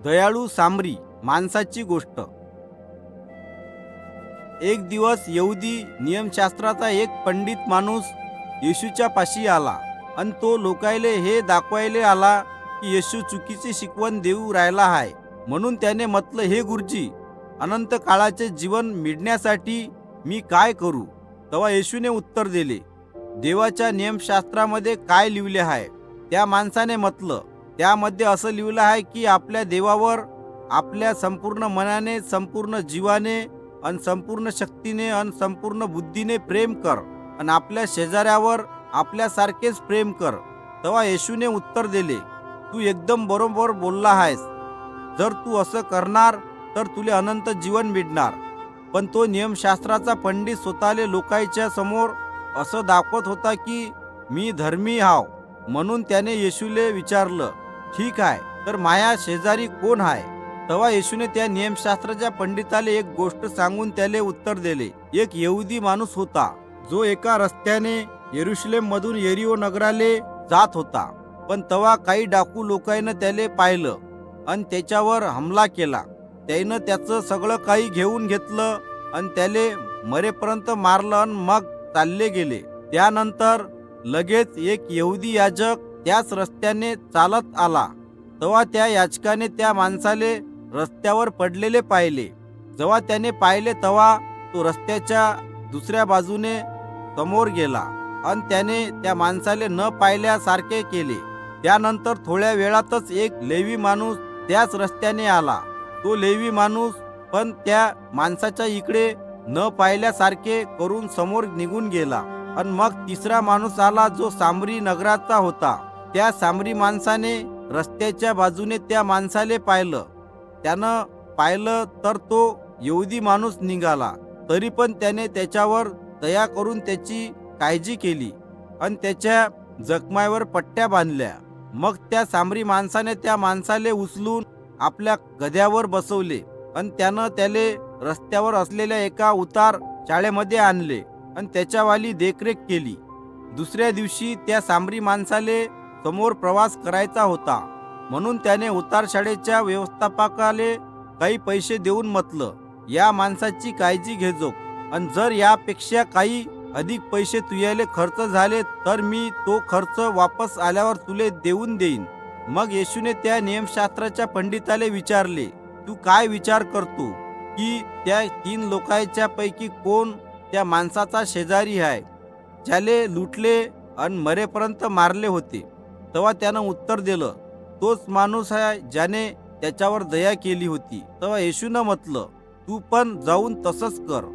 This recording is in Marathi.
दयाळू सामरी माणसाची गोष्ट। एक दिवस यहुदी नियमशास्त्राचा एक पंडित माणूस येशूच्या पाशी आला आणि तो लोकायले हे दाखवायले आला की येशू चुकीची शिकवण देऊ राहिला आहे। म्हणून त्याने म्हटलं, हे गुरुजी, अनंत काळाचे जीवन मिळण्यासाठी मी काय करू? तेव्हा येशूने उत्तर दिले, देवाच्या नियमशास्त्रामध्ये काय लिहिले आहे? त्या माणसाने म्हटलं, त्यामध्ये असं लिहिलं आहे की आपल्या देवावर आपल्या संपूर्ण मनाने, संपूर्ण जीवाने आणि संपूर्ण शक्तीने आणि संपूर्ण बुद्धीने प्रेम कर आणि आपल्या शेजाऱ्यावर आपल्यासारखेच प्रेम कर। तेव्हा येशूने उत्तर दिले, तू एकदम बरोबर बोलला आहेस। जर तू असं करणार तर तुला अनंत जीवन मिळणार। पण तो नियमशास्त्राचा पंडित स्वतःले लोकांच्या समोर असं दाखवत होता की मी धर्मी हाव। म्हणून त्याने येशूले विचारलं, ठीक आहे, तर माया शेजारी कोण आहे? तेव्हा येशूने त्या नियमशास्त्राच्या पंडिताले एक गोष्ट सांगून त्याले उत्तर दिले। एक यहुदी माणूस होता जो एका रस्त्याने यरुशलेम मधून येरिओ नगराले जात होता। पण तेव्हा काही डाकू लोकांनी त्याले पाहिलं आणि त्याच्यावर हमला केला। त्यानं त्याचं सगळं काही घेऊन घेतलं आणि त्याले मरेपर्यंत मारलं आणि मग चालले गेले। त्यानंतर लगेच एक यहुदी याजक त्याच रस्त्याने चालत आला। तेव्हा त्या याजकाने त्या माणसाले रस्त्यावर पडलेले पाहिले। जेव्हा त्याने पाहिले तेव्हा तो रस्त्याच्या दुसऱ्या बाजूने समोर गेला आणि त्याने त्या माणसाले न पाहिल्यासारखे केले। त्यानंतर थोड्या वेळातच एक लेवी माणूस त्याच रस्त्याने आला। तो लेवी माणूस पण त्या माणसाच्या इकडे न पाहिल्यासारखे करून समोर निघून गेला। आणि मग तिसरा माणूस आला जो सामरी नगराचा होता। त्या सामरी माणसाने रस्त्याच्या बाजूने त्या माणसाले पाहिलं। त्यानं पाहिलं तर तो यहुदी माणूस निघाला, तरी पण त्याने त्याच्यावर दया करून त्याची काळजी केली आणि त्याच्या जखमावर पट्ट्या बांधल्या। मग त्या सामरी माणसाने त्या माणसाले उचलून आपल्या गध्यावर बसवले आणि त्यानं त्याले रस्त्यावर असलेल्या एका उतार शाळेमध्ये आणले आणि त्याच्यावाली देखरेख केली। दुसऱ्या दिवशी त्या सामरी माणसाले समोर प्रवास करायचा होता, म्हणून त्याने उतारशाळेच्या व्यवस्थापकाले काही पैसे देऊन म्हटलं, या माणसाची काळजी घेजो आणि जर यापेक्षा काही अधिक पैसे तुझ्याले खर्च झाले तर मी तो खर्च वापस आल्यावर तुले देऊन देईन। मग येशूने त्या नियमशास्त्राच्या पंडिताले विचारले, तू काय विचार करतो की त्या 3 लोकांच्या पैकी कोण त्या माणसाचा शेजारी आहे ज्याले लुटले आणि मरेपर्यंत मारले होते? तेव्हा त्यानं उत्तर दिलं, तोच माणूस आहे ज्याने त्याच्यावर दया केली होती। तेव्हा येशूनं म्हटलं, तू पण जाऊन तसंच कर।